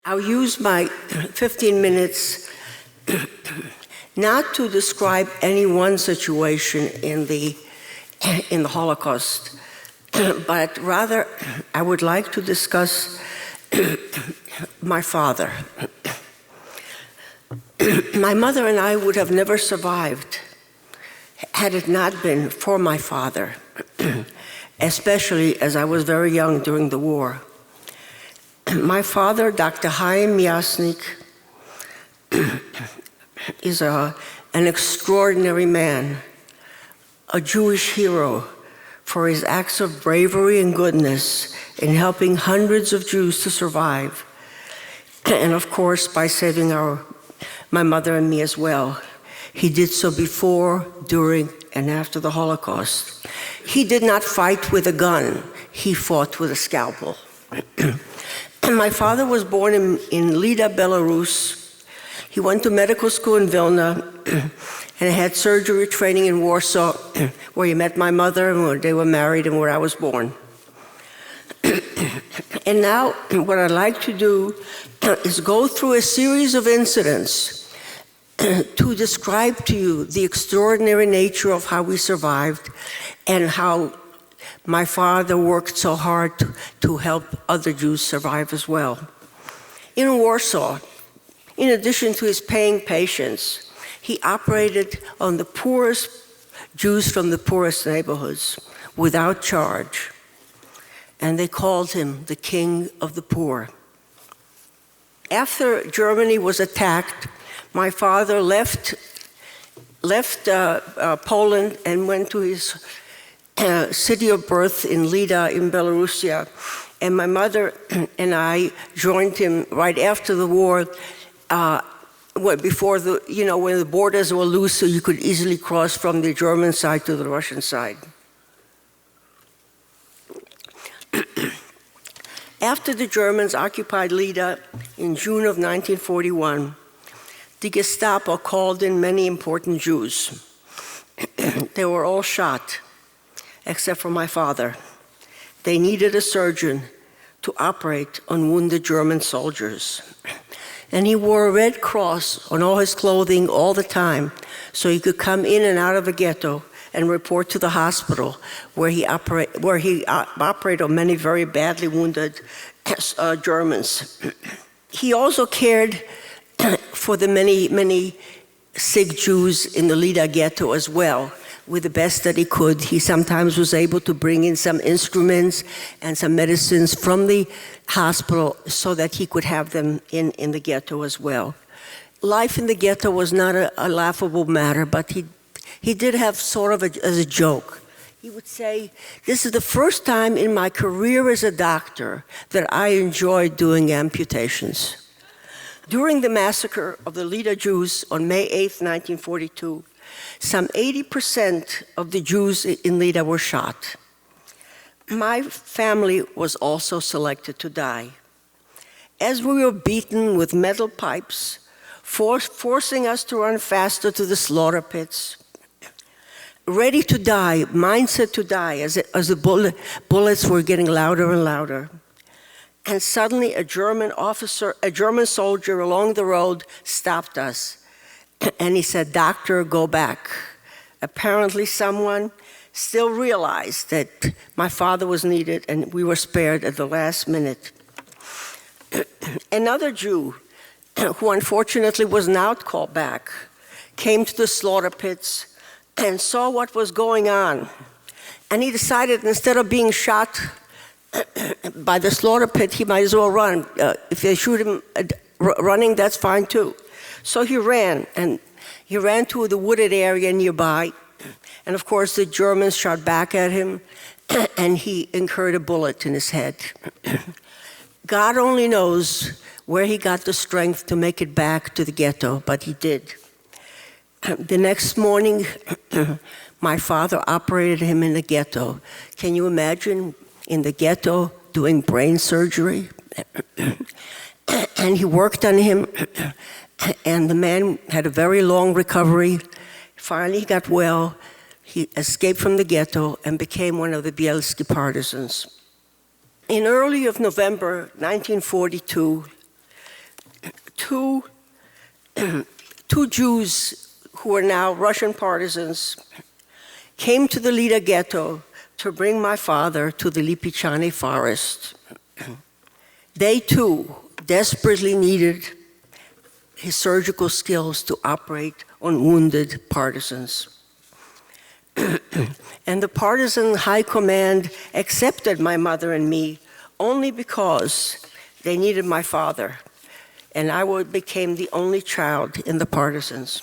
I'll use my 15 minutes not to describe any one situation in the Holocaust, but rather I would like to discuss my father. My mother and I would have never survived had it not been for my father, especially as I was very young during the war. My father, Dr. Miriam Miasnik, is an extraordinary man, a Jewish hero for his acts of bravery and goodness in helping hundreds of Jews to survive, and of course by saving my mother and me as well. He did so before, during, and after the Holocaust. He did not fight with a gun, he fought with a scalpel. My father was born in Lida, Belarus. He went to medical school in Vilna and had surgery training in Warsaw, where he met my mother and where they were married and where I was born. And now what I'd like to do is go through a series of incidents to describe to you the extraordinary nature of how we survived and how my father worked so hard to help other Jews survive as well. In Warsaw, in addition to his paying patients, he operated on the poorest Jews from the poorest neighborhoods without charge. And they called him the King of the Poor. After Germany was attacked, my father left Poland and went to his city of birth in Lida in Belarusia, and my mother and I joined him right after the war, before when the borders were loose, so you could easily cross from the German side to the Russian side. After the Germans occupied Lida in June of 1941, the Gestapo called in many important Jews. They were all shot, except for my father. They needed a surgeon to operate on wounded German soldiers. And he wore a red cross on all his clothing all the time, so he could come in and out of the ghetto and report to the hospital where he operated on many very badly wounded Germans. He also cared for the many sick Jews in the Lida ghetto as well. With the best that he could, he sometimes was able to bring in some instruments and some medicines from the hospital so that he could have them in the ghetto as well. Life in the ghetto was not a laughable matter, but he did have sort of as a joke. He would say, "This is the first time in my career as a doctor that I enjoyed doing amputations." During the massacre of the Lida Jews on May 8, 1942, some 80% of the Jews in Lida were shot. My family was also selected to die. As we were beaten with metal pipes, forcing us to run faster to the slaughter pits, ready to die, mindset to die, as the bullets were getting louder and louder. And suddenly a German soldier along the road stopped us. And he said, "Doctor, go back." Apparently someone still realized that my father was needed and we were spared at the last minute. Another Jew, who unfortunately was not called back, came to the slaughter pits and saw what was going on. And he decided instead of being shot by the slaughter pit, he might as well run. If they shoot him running, that's fine too. So he ran to the wooded area nearby, and of course the Germans shot back at him, and he incurred a bullet in his head. God only knows where he got the strength to make it back to the ghetto, but he did. The next morning, my father operated him in the ghetto. Can you imagine in the ghetto doing brain surgery? And he worked on him, and the man had a very long recovery. Finally, he got well. He escaped from the ghetto and became one of the Bielski Partisans. In early of November 1942, two Jews who are now Russian partisans came to the Lida Ghetto to bring my father to the Lipichane forest. They too desperately needed his surgical skills to operate on wounded partisans. And the partisan high command accepted my mother and me only because they needed my father, and I became the only child in the partisans.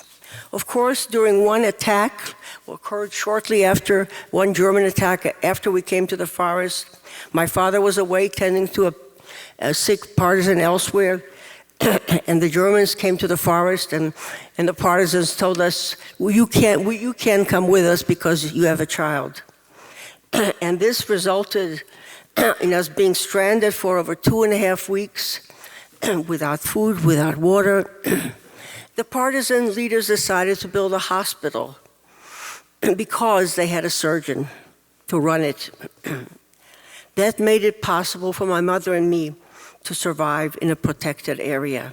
Of course, during one attack, occurred shortly after one German attack, after we came to the forest, my father was away tending to a sick partisan elsewhere, and the Germans came to the forest, and the partisans told us, well, you can't come with us because you have a child. And this resulted in us being stranded for over 2.5 weeks without food, without water. The partisan leaders decided to build a hospital because they had a surgeon to run it. That made it possible for my mother and me to survive in a protected area.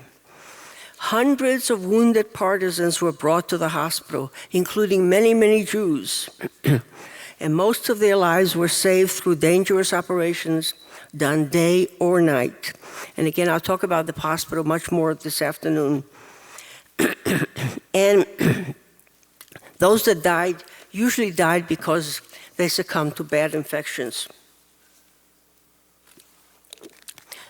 Hundreds of wounded partisans were brought to the hospital, including many, many Jews. And most of their lives were saved through dangerous operations done day or night. And again, I'll talk about the hospital much more this afternoon. And those that died usually died because they succumbed to bad infections.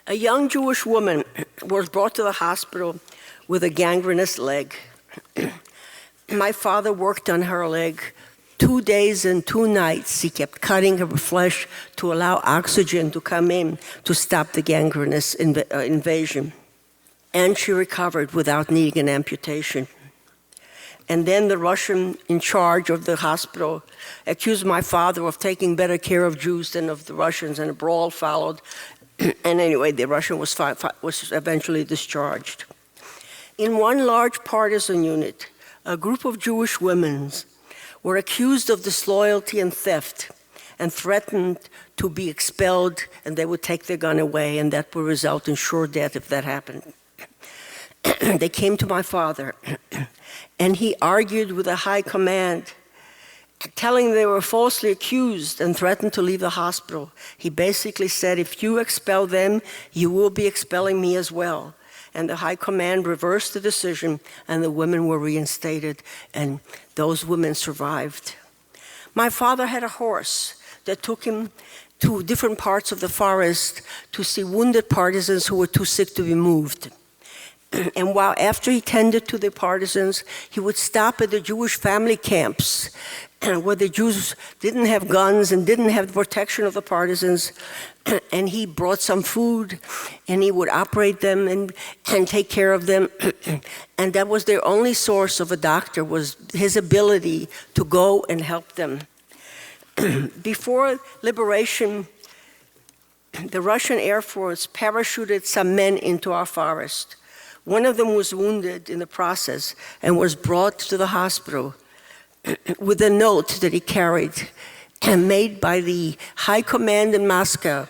A young Jewish woman was brought to the hospital with a gangrenous leg. My father worked on her leg 2 days and 2 nights. He kept cutting her flesh to allow oxygen to come in to stop the gangrenous invasion. And she recovered without needing an amputation. And then the Russian in charge of the hospital accused my father of taking better care of Jews than of the Russians, and a brawl followed. And anyway, the Russian was eventually discharged. In one large partisan unit, a group of Jewish women were accused of disloyalty and theft and threatened to be expelled, and they would take their gun away, and that would result in sure death if that happened. They came to my father, and he argued with the high command, telling they were falsely accused and threatened to leave the hospital. He basically said, if you expel them, you will be expelling me as well. And the high command reversed the decision, and the women were reinstated, and those women survived. My father had a horse that took him to different parts of the forest to see wounded partisans who were too sick to be moved. And while after he tended to the partisans, he would stop at the Jewish family camps where the Jews didn't have guns and didn't have the protection of the partisans, and he brought some food, and he would operate them and take care of them. And that was their only source of a doctor, was his ability to go and help them. Before liberation, the Russian Air Force parachuted some men into our forest. One of them was wounded in the process and was brought to the hospital with a note that he carried and made by the high command in Moscow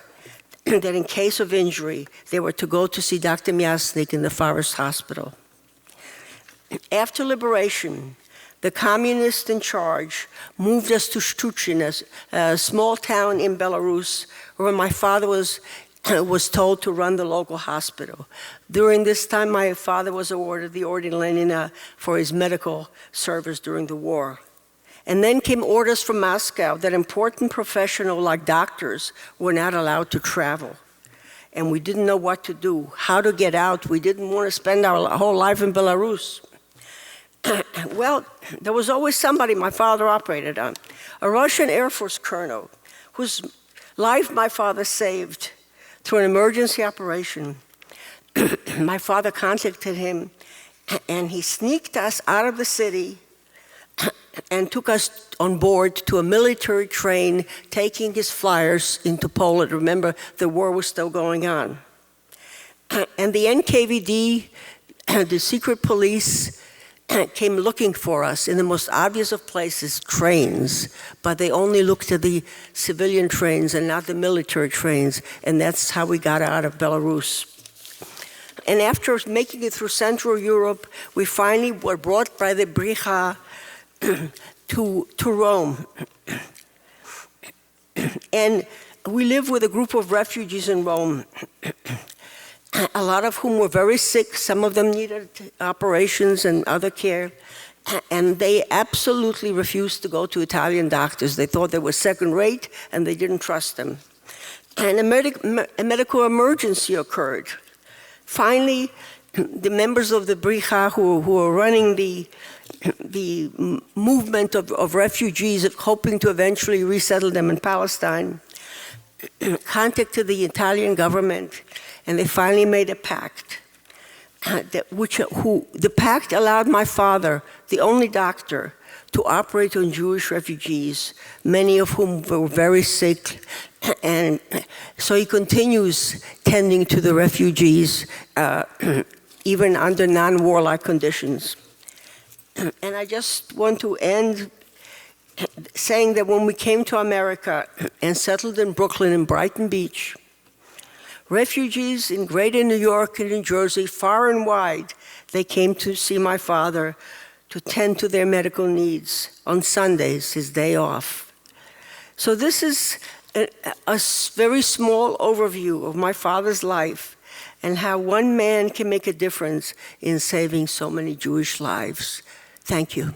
that in case of injury, they were to go to see Dr. Miasnik in the forest hospital. After liberation, the communists in charge moved us to Shtuchin, a small town in Belarus, where my father was told to run the local hospital. During this time, my father was awarded the Order Lenina for his medical service during the war. And then came orders from Moscow that important professionals like doctors were not allowed to travel. And we didn't know what to do, how to get out. We didn't want to spend our whole life in Belarus. Well, there was always somebody my father operated on, a Russian Air Force colonel whose life my father saved through an emergency operation. My father contacted him, and he sneaked us out of the city and took us on board to a military train, taking his flyers into Poland. Remember, the war was still going on. And the NKVD, the secret police, came looking for us in the most obvious of places, trains, but they only looked at the civilian trains and not the military trains, and that's how we got out of Belarus. And after making it through Central Europe, we finally were brought by the Bricha to Rome. And we lived with a group of refugees in Rome, a lot of whom were very sick. Some of them needed operations and other care. And they absolutely refused to go to Italian doctors. They thought they were second rate and they didn't trust them. And a medical emergency occurred. Finally, the members of the Bricha who were running the movement of refugees, hoping to eventually resettle them in Palestine, contacted the Italian government, and they finally made a pact. The pact allowed my father, the only doctor, to operate on Jewish refugees, many of whom were very sick, and so he continues tending to the refugees, even under non-warlike conditions. And I just want to end saying that when we came to America and settled in Brooklyn and Brighton Beach, refugees in greater New York and New Jersey, far and wide, they came to see my father to tend to their medical needs on Sundays, his day off. So this is a very small overview of my father's life and how one man can make a difference in saving so many Jewish lives. Thank you.